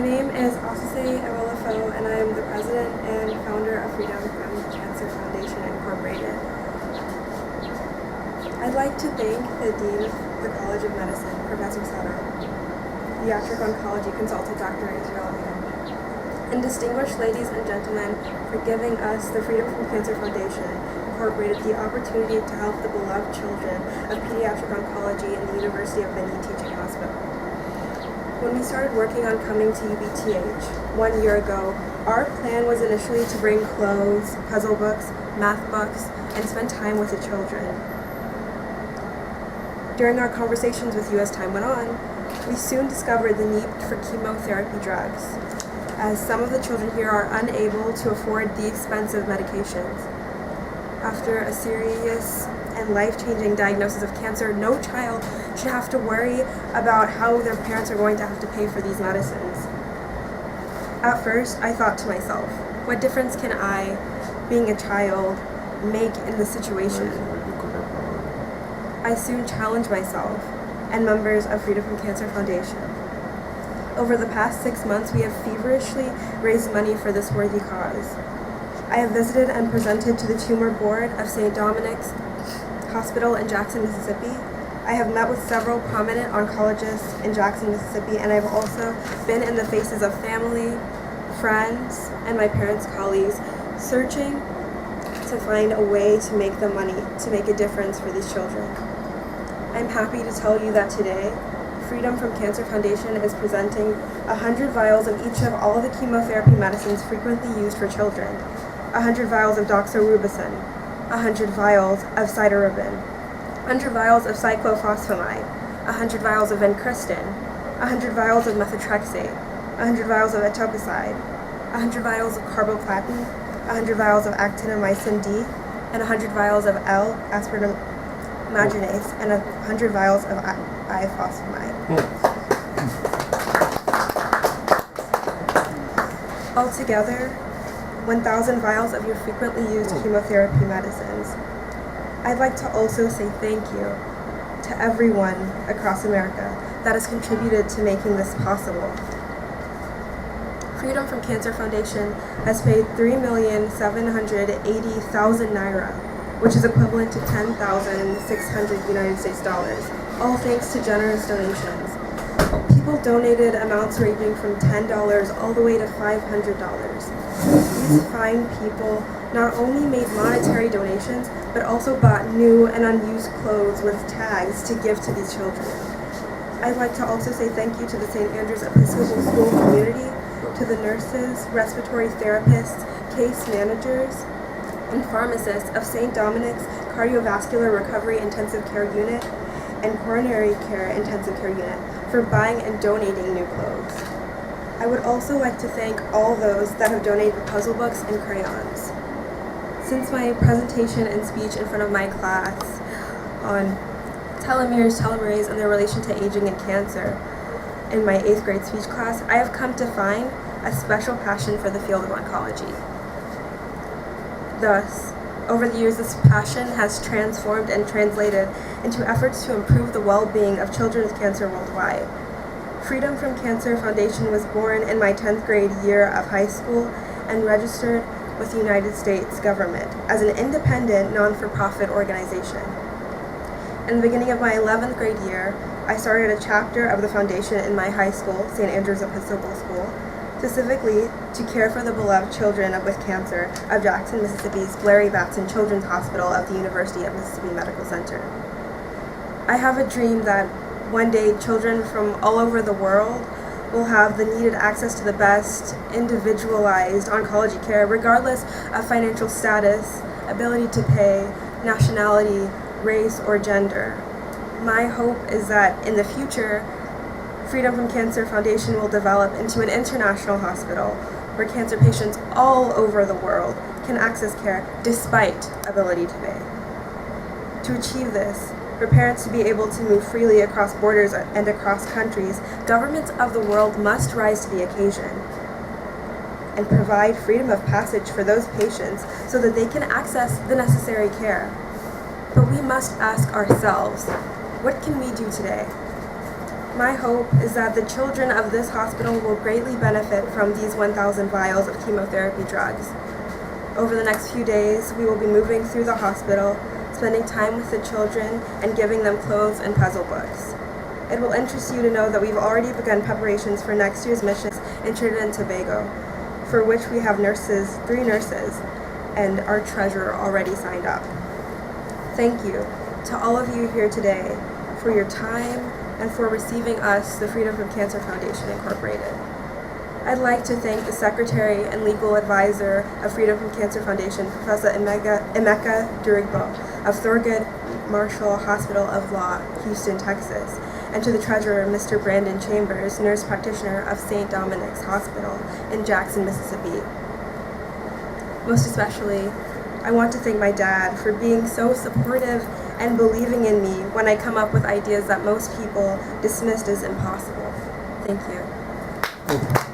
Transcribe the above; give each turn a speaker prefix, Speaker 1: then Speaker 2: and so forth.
Speaker 1: name is Asase Ewolafo, and I am the president and founder of Freedom from Cancer Foundation Incorporated. I'd like to thank the Dean of the College of Medicine, Professor Sato, pediatric oncology consultant, Dr. Israel Ayan, and distinguished ladies and gentlemen for giving us the Freedom from Cancer Foundation Incorporated the opportunity to help the beloved children of pediatric oncology in the University of Benin Teaching Hospital. When we started working on coming to UBTH 1 year ago, our plan was initially to bring clothes, puzzle books, math books, and spend time with the children. During our conversations with you as time went on, we soon discovered the need for chemotherapy drugs, as some of the children here are unable to afford the expensive medications. After a serious and life-changing diagnosis of cancer, no child should have to worry about how their parents are going to have to pay for these medicines. At first, I thought to myself, what difference can I, being a child, make in this situation? I soon challenged myself and members of Freedom from Cancer Foundation. Over the past 6 months, we have feverishly raised money for this worthy cause. I have visited and presented to the tumor board of St. Dominic's Hospital in Jackson, Mississippi. I have met with several prominent oncologists in Jackson, Mississippi, and I've also been in the faces of family, friends, and my parents' colleagues, searching to find a way to make the money to make a difference for these children. I'm happy to tell you that today, Freedom from Cancer Foundation is presenting 100 vials of each of all the chemotherapy medicines frequently used for children, 100 vials of doxorubicin, 100 vials of cytarabine, 100 vials of cyclophosphamide, 100 vials of vincristine, 100 vials of methotrexate, 100 vials of etoposide, 100 vials of carboplatin, 100 vials of actinomycin D, and 100 vials of L-aspartamogenase, and 100 vials of ifosfamide. Altogether, 1,000 vials of your frequently used chemotherapy medicines. I'd like to also say thank you to everyone across America that has contributed to making this possible. Freedom from Cancer Foundation has paid 3,780,000 naira, which is equivalent to 10,600 United States dollars, all thanks to generous donations. People donated amounts ranging from $10 all the way to $500. These fine people not only made monetary donations, but also bought new and unused clothes with tags to give to these children. I'd like to also say thank you to the St. Andrew's Episcopal School community, to the nurses, respiratory therapists, case managers, and pharmacists of St. Dominic's Cardiovascular Recovery Intensive Care Unit and Coronary Care Intensive Care Unit for buying and donating new clothes. I would also like to thank all those that have donated puzzle books and crayons. Since my presentation and speech in front of my class on telomeres, and their relation to aging and cancer in my 8th grade speech class, I have come to find a special passion for the field of oncology. Thus, over the years, this passion has transformed and translated into efforts to improve the well-being of children with cancer worldwide. Freedom from Cancer Foundation was born in my 10th grade year of high school and registered with the United States government as an independent, non-for-profit organization. In the beginning of my 11th grade year, I started a chapter of the foundation in my high school, St. Andrew's Episcopal School, specifically to care for the beloved children with cancer of Jackson, Mississippi's Larry Batson Children's Hospital of the University of Mississippi Medical Center. I have a dream that one day children from all over the world will have the needed access to the best individualized oncology care, regardless of financial status, ability to pay, nationality, race, or gender. My hope is that in the future, Freedom from Cancer Foundation will develop into an international hospital where cancer patients all over the world can access care despite ability to pay. To achieve this, for parents to be able to move freely across borders and across countries, governments of the world must rise to the occasion and provide freedom of passage for those patients so that they can access the necessary care. But we must ask ourselves, what can we do today? My hope is that the children of this hospital will greatly benefit from these 1,000 vials of chemotherapy drugs. Over the next few days, we will be moving through the hospital, spending time with the children, and giving them clothes and puzzle books. It will interest you to know that we've already begun preparations for next year's missions in Trinidad and Tobago, for which we have 3 nurses, and our treasurer already signed up. Thank you to all of you here today for your time and for receiving us, the Freedom from Cancer Foundation Incorporated. I'd like to thank the Secretary and Legal Advisor of Freedom from Cancer Foundation, Professor Emeka Durigbo of Thurgood Marshall Hospital of Law, Houston, Texas, and to the Treasurer, Mr. Brandon Chambers, Nurse Practitioner of St. Dominic's Hospital in Jackson, Mississippi. Most especially, I want to thank my dad for being so supportive and believing in me when I come up with ideas that most people dismissed as impossible. Thank you.